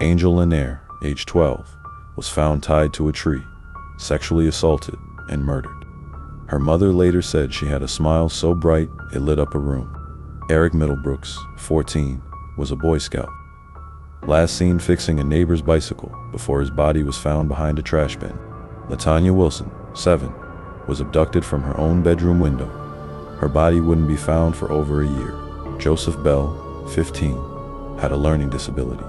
Angel Lanier, age 12, was found tied to a tree, sexually assaulted, and murdered. Her mother later said she had a smile so bright it lit up a room. Eric Middlebrooks, 14, was a Boy Scout. Last seen fixing a neighbor's bicycle before his body was found behind a trash bin. Latanya Wilson, 7, was abducted from her own bedroom window. Her body wouldn't be found for over a year. Joseph Bell, 15, had a learning disability.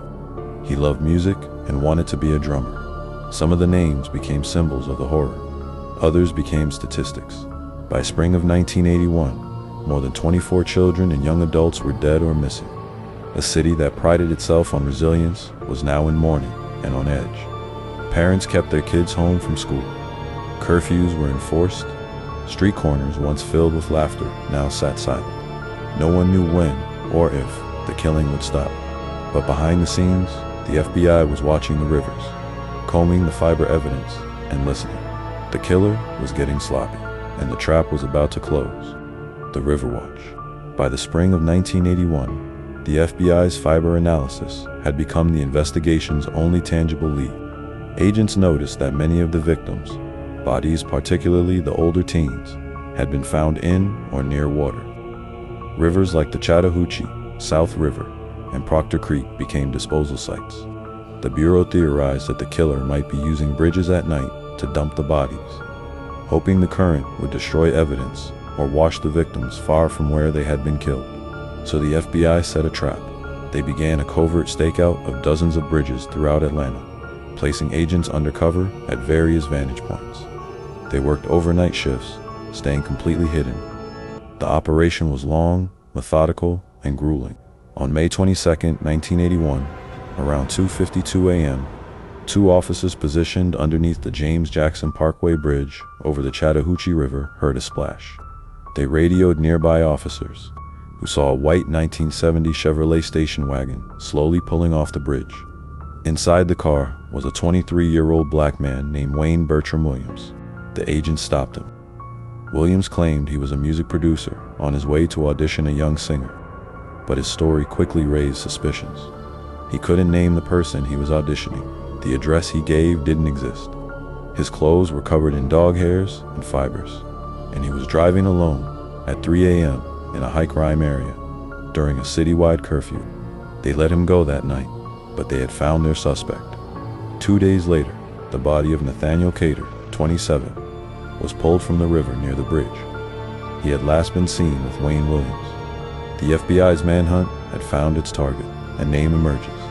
He loved music and wanted to be a drummer. Some of the names became symbols of the horror. Others became statistics. By spring of 1981, more than 24 children and young adults were dead or missing. A city that prided itself on resilience was now in mourning and on edge. Parents kept their kids home from school. Curfews were enforced. Street corners, once filled with laughter, now sat silent. No one knew when or if the killing would stop. But behind the scenes, the FBI was watching the rivers, combing the fiber evidence and listening. The killer was getting sloppy, and the trap was about to close. The River Watch. By the spring of 1981, the FBI's fiber analysis had become the investigation's only tangible lead. Agents noticed that many of the victims, bodies particularly the older teens, had been found in or near water. Rivers like the Chattahoochee, South River, and Proctor Creek became disposal sites. The Bureau theorized that the killer might be using bridges at night to dump the bodies, hoping the current would destroy evidence or wash the victims far from where they had been killed. So the FBI set a trap. They began a covert stakeout of dozens of bridges throughout Atlanta, placing agents undercover at various vantage points. They worked overnight shifts, staying completely hidden. The operation was long, methodical, and grueling. On May 22, 1981, around 2:52 a.m., 2 officers positioned underneath the James Jackson Parkway Bridge over the Chattahoochee River heard a splash. They radioed nearby officers, who saw a white 1970 Chevrolet station wagon slowly pulling off the bridge. Inside the car was a 23-year-old black man named Wayne Bertram Williams. The agents stopped him. Williams claimed he was a music producer on his way to audition a young singer, but his story quickly raised suspicions. He couldn't name the person he was auditioning. The address he gave didn't exist. His clothes were covered in dog hairs and fibers, and he was driving alone at 3 a.m. in a high-crime area during a citywide curfew. They let him go that night, but they had found their suspect. 2 days later, the body of Nathaniel Cater, 27, was pulled from the river near the bridge. He had last been seen with Wayne Williams. The FBI's manhunt had found its target. A name emerges: